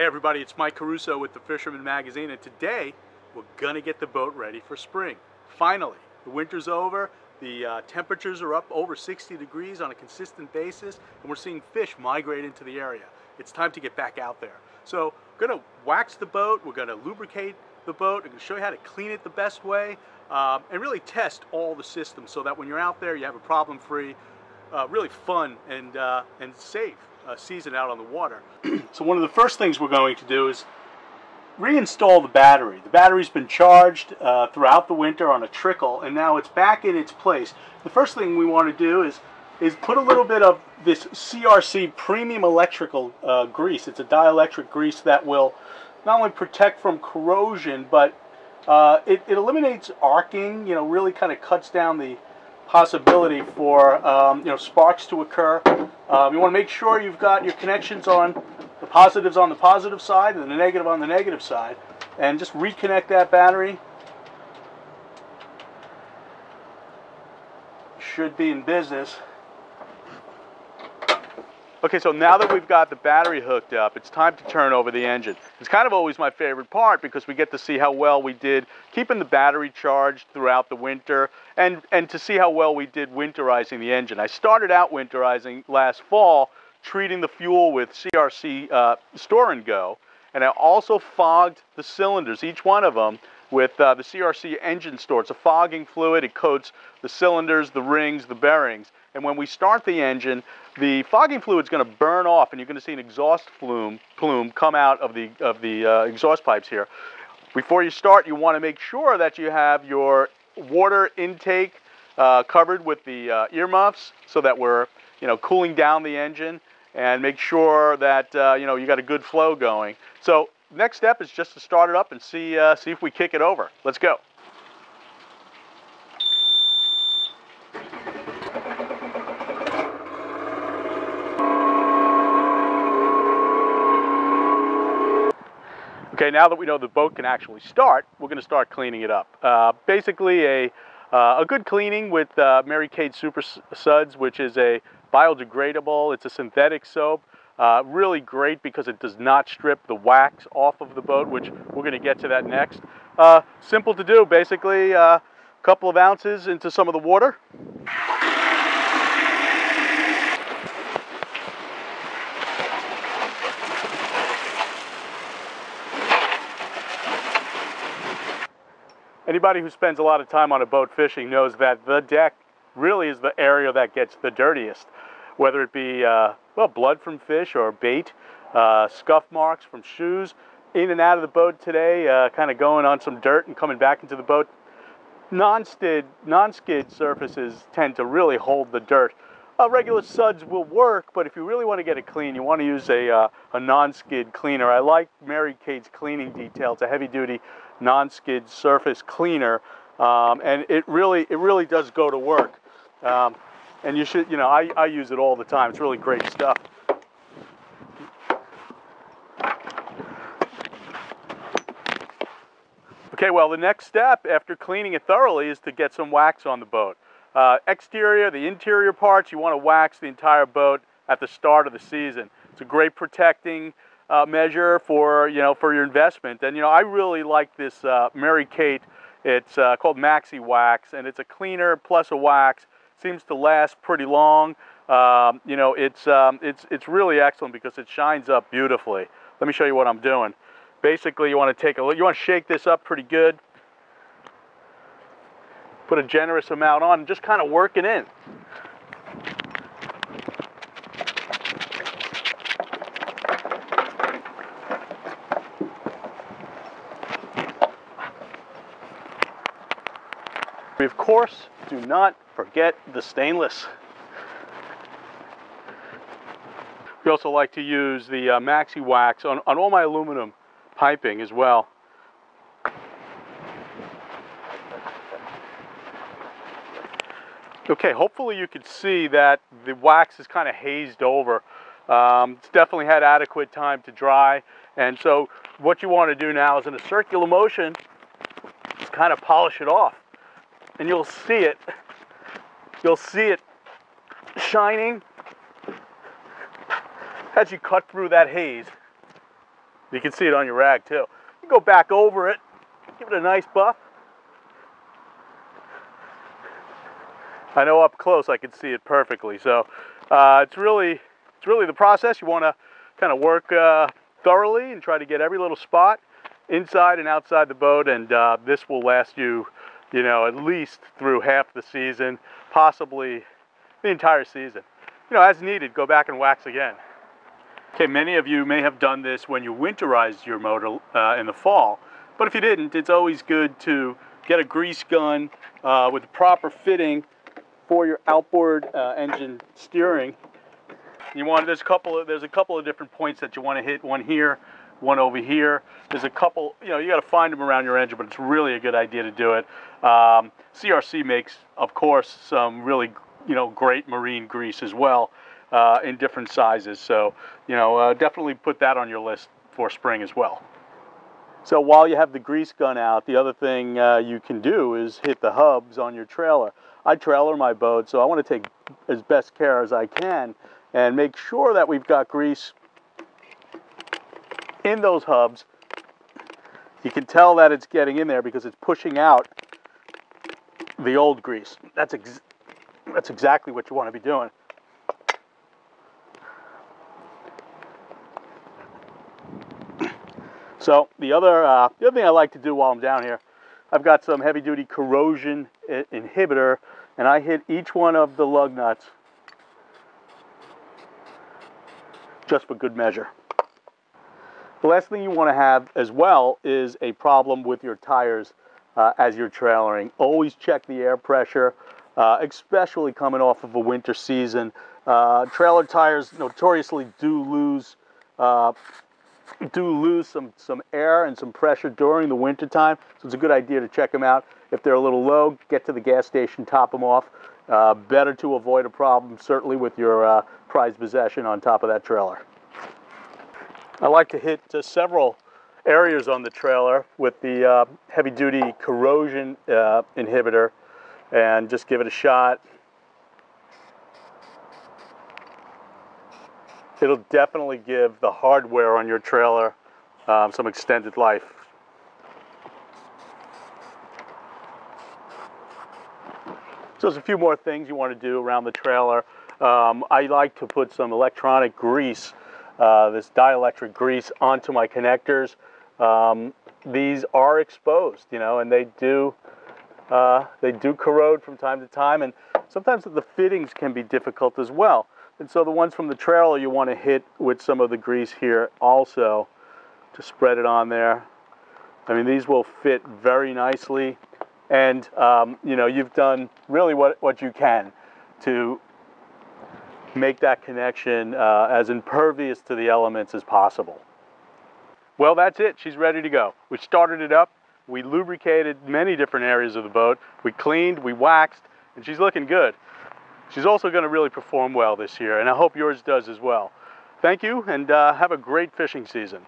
Hey everybody, it's Mike Caruso with the Fisherman magazine, and today we're gonna get the boat ready for spring. Finally, the winter's over, the temperatures are up over 60 degrees on a consistent basis, and we're seeing fish migrate into the area. It's time to get back out there. So we're gonna wax the boat, we're gonna lubricate the boat, I'm gonna show you how to clean it the best way, and really test all the systems so that when you're out there you have a problem-free, really fun and safe season out on the water. So one of the first things we're going to do is reinstall the battery. The battery's been charged throughout the winter on a trickle, and now it's back in its place. The first thing we want to do is put a little bit of this CRC premium electrical grease. It's a dielectric grease that will not only protect from corrosion, but it eliminates arcing, really kind of cuts down the possibility for sparks to occur. You want to make sure you've got your connections on the positives on the positive side and the negative on the negative side, and just reconnect that battery. Should be in business. Okay, so now that we've got the battery hooked up, it's time to turn over the engine. It's kind of always my favorite part because we get to see how well we did keeping the battery charged throughout the winter, and to see how well we did winterizing the engine. I started out winterizing last fall, treating the fuel with CRC Store and Go, and I also fogged the cylinders, each one of them, with the CRC engine store. It's a fogging fluid. It coats the cylinders, the rings, the bearings. And when we start the engine, the fogging fluid is going to burn off, and you're going to see an exhaust plume come out of the exhaust pipes here. Before you start, you want to make sure that you have your water intake covered with the earmuffs, so that we're cooling down the engine, and make sure that you got a good flow going. So next step is just to start it up and see if we kick it over. Let's go. Okay, now that we know the boat can actually start, we're going to start cleaning it up. Basically a good cleaning with Mary Kate Super Suds, which is a biodegradable, it's a synthetic soap. Really great because it does not strip the wax off of the boat, which we're going to get to that next. Simple to do, basically a couple of ounces into some of the water. Anybody who spends a lot of time on a boat fishing knows that the deck really is the area that gets the dirtiest, whether it be blood from fish or bait, scuff marks from shoes. In and out of the boat today, kind of going on some dirt and coming back into the boat. Non-skid surfaces tend to really hold the dirt. Regular suds will work, but if you really want to get it clean, you want to use a non-skid cleaner. I like Mary Kate's cleaning detail. It's a heavy-duty non-skid surface cleaner, and it really does go to work. And you should, I use it all the time. It's really great stuff. Okay, well, the next step after cleaning it thoroughly is to get some wax on the boat. Exterior, the interior parts, you want to wax the entire boat at the start of the season. It's a great protecting measure for your investment. And I really like this Mary Kate. It's called Maxi Wax, and it's a cleaner plus a wax. Seems to last pretty long. It's really excellent because it shines up beautifully. Let me show you what I'm doing. Basically, you want to take a look. You want to shake this up pretty good. Put a generous amount on and just kind of work it in. We, of course, do not forget the stainless. We also like to use the Maxi Wax on all my aluminum piping as well. Okay, hopefully you can see that the wax is kind of hazed over. It's definitely had adequate time to dry, and so what you want to do now is in a circular motion, just kind of polish it off. And you'll see it shining as you cut through that haze. You can see it on your rag too. You go back over it, give it a nice buff. I know up close I can see it perfectly. So it's really the process. You want to kind of work thoroughly and try to get every little spot inside and outside the boat, and this will last you, you know, at least through half the season, possibly the entire season. You know, as needed, go back and wax again. Okay, many of you may have done this when you winterized your motor in the fall, but if you didn't, it's always good to get a grease gun with the proper fitting for your outboard engine steering. You want, there's a couple of different points that you want to hit. One here, one over here. There's a couple, you know, you got to find them around your engine, but it's really a good idea to do it. CRC makes, of course, some really, you know, great marine grease as well in different sizes. So, you know, definitely put that on your list for spring as well. So while you have the grease gun out, the other thing you can do is hit the hubs on your trailer. I trailer my boat, so I want to take as best care as I can and make sure that we've got grease in those hubs. You can tell that it's getting in there because it's pushing out the old grease. That's exactly what you want to be doing. So the other thing I like to do while I'm down here, I've got some heavy-duty corrosion inhibitor, and I hit each one of the lug nuts just for good measure. The last thing you want to have as well is a problem with your tires as you're trailering. Always check the air pressure, especially coming off of a winter season. Trailer tires notoriously do lose some air and some pressure during the winter time, so it's a good idea to check them out. If they're a little low, get to the gas station, top them off. Better to avoid a problem, certainly with your prized possession on top of that trailer. I like to hit several areas on the trailer with the heavy-duty corrosion inhibitor and just give it a shot. It'll definitely give the hardware on your trailer some extended life. So there's a few more things you want to do around the trailer. I like to put some electronic grease, this dielectric grease, onto my connectors. These are exposed, you know, and they do corrode from time to time, and sometimes the fittings can be difficult as well. And so the ones from the trailer you want to hit with some of the grease here also to spread it on there. I mean, these will fit very nicely, and you know, you've done really what you can to make that connection as impervious to the elements as possible. Well, that's it. She's ready to go. We started it up. We lubricated many different areas of the boat. We cleaned, we waxed, and she's looking good. She's also going to really perform well this year, and I hope yours does as well. Thank you, and have a great fishing season.